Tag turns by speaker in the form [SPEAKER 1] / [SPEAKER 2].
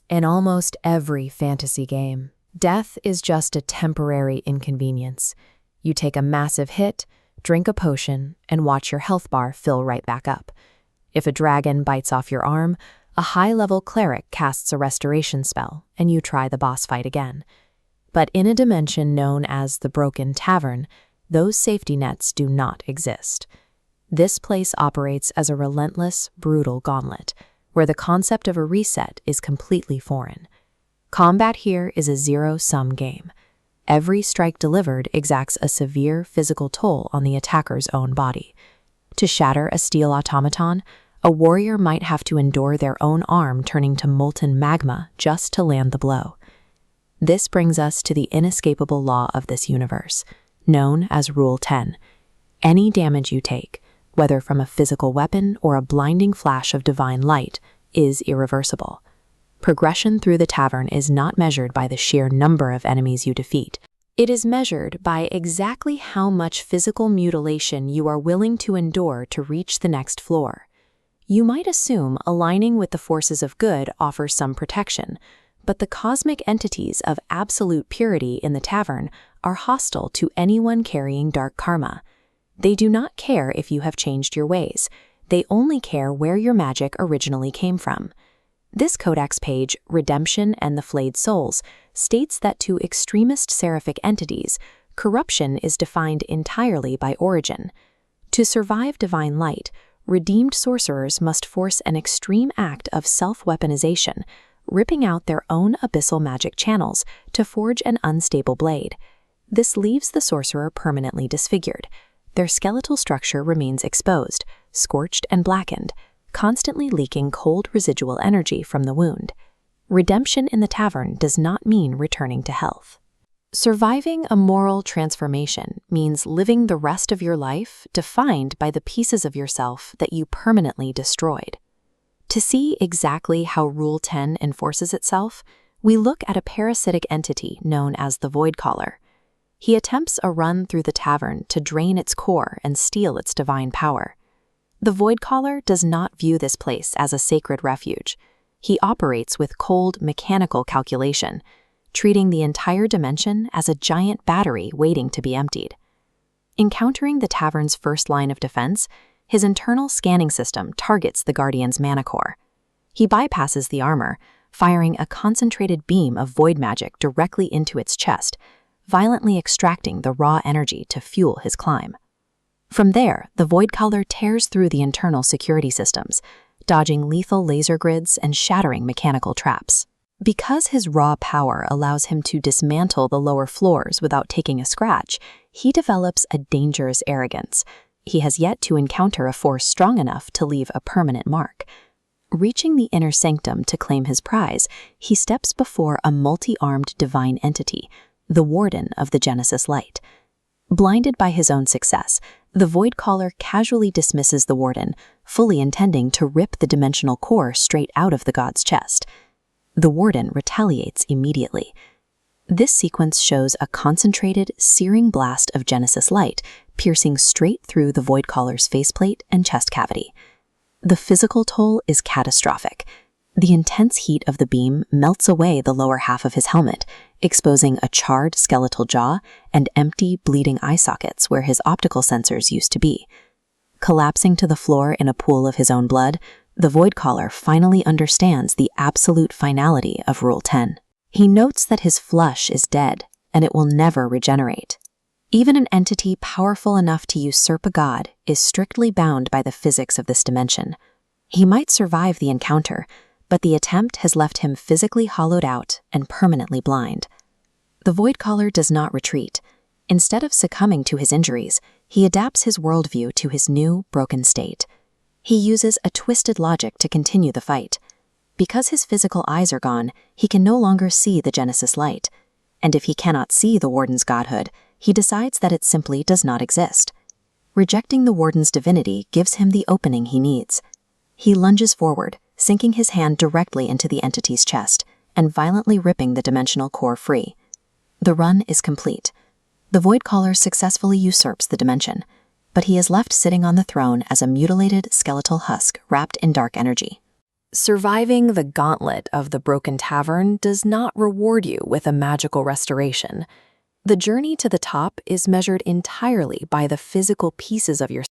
[SPEAKER 1] In almost every fantasy game, death is just a temporary inconvenience. You take a massive hit, drink a potion, and watch your health bar fill right back up. If a dragon bites off your arm, a high-level cleric casts a restoration spell, and you try the boss fight again. But in a dimension known as the Broken Tavern, those safety nets do not exist. This place operates as a relentless, brutal gauntlet, where the concept of a reset is completely foreign. Combat here is a zero-sum game. Every strike delivered exacts a severe physical toll on the attacker's own body. To shatter a steel automaton, a warrior might have to endure their own arm turning to molten magma just to land the blow. This brings us to the inescapable law of this universe, known as Rule 10. Any damage you take, whether from a physical weapon or a blinding flash of divine light, is irreversible. Progression through the tavern is not measured by the sheer number of enemies you defeat. It is measured by exactly how much physical mutilation you are willing to endure to reach the next floor. You might assume aligning with the forces of good offers some protection, but the cosmic entities of absolute purity in the tavern are hostile to anyone carrying dark karma. They do not care if you have changed your ways. They only care where your magic originally came from. This codex page, Redemption and the Flayed Souls, states that to extremist seraphic entities, corruption is defined entirely by origin. To survive divine light, redeemed sorcerers must force an extreme act of self-weaponization, ripping out their own abyssal magic channels to forge an unstable blade. This leaves the sorcerer permanently disfigured. Their skeletal structure remains exposed, scorched and blackened, constantly leaking cold residual energy from the wound. Redemption in the tavern does not mean returning to health. Surviving a moral transformation means living the rest of your life defined by the pieces of yourself that you permanently destroyed. To see exactly how Rule 10 enforces itself, we look at a parasitic entity known as the Voidcaller. He attempts a run through the tavern to drain its core and steal its divine power. The Voidcaller does not view this place as a sacred refuge. He operates with cold, mechanical calculation, treating the entire dimension as a giant battery waiting to be emptied. Encountering the tavern's first line of defense, his internal scanning system targets the Guardian's mana core. He bypasses the armor, firing a concentrated beam of void magic directly into its chest, violently extracting the raw energy to fuel his climb. From there, the Voidcaller tears through the internal security systems, dodging lethal laser grids and shattering mechanical traps. Because his raw power allows him to dismantle the lower floors without taking a scratch, he develops a dangerous arrogance. He has yet to encounter a force strong enough to leave a permanent mark. Reaching the inner sanctum to claim his prize, he steps before a multi-armed divine entity, the Warden of the Genesis Light. Blinded by his own success, the Voidcaller casually dismisses the Warden, fully intending to rip the dimensional core straight out of the god's chest. The Warden retaliates immediately. This sequence shows a concentrated, searing blast of Genesis light piercing straight through the Voidcaller's faceplate and chest cavity. The physical toll is catastrophic. The intense heat of the beam melts away the lower half of his helmet, exposing a charred skeletal jaw and empty, bleeding eye sockets where his optical sensors used to be. Collapsing to the floor in a pool of his own blood, the Voidcaller finally understands the absolute finality of Rule 10. He notes that his flesh is dead, and it will never regenerate. Even an entity powerful enough to usurp a god is strictly bound by the physics of this dimension. He might survive the encounter, but the attempt has left him physically hollowed out and permanently blind. The Voidcaller does not retreat. Instead of succumbing to his injuries, he adapts his worldview to his new, broken state. He uses a twisted logic to continue the fight. Because his physical eyes are gone, he can no longer see the Genesis light. And if he cannot see the Warden's godhood, he decides that it simply does not exist. Rejecting the Warden's divinity gives him the opening he needs. He lunges forward, sinking his hand directly into the entity's chest and violently ripping the dimensional core free. The run is complete. The Voidcaller successfully usurps the dimension, but he is left sitting on the throne as a mutilated skeletal husk wrapped in dark energy. Surviving the Gauntlet of the Broken Tavern does not reward you with a magical restoration. The journey to the top is measured entirely by the physical pieces of your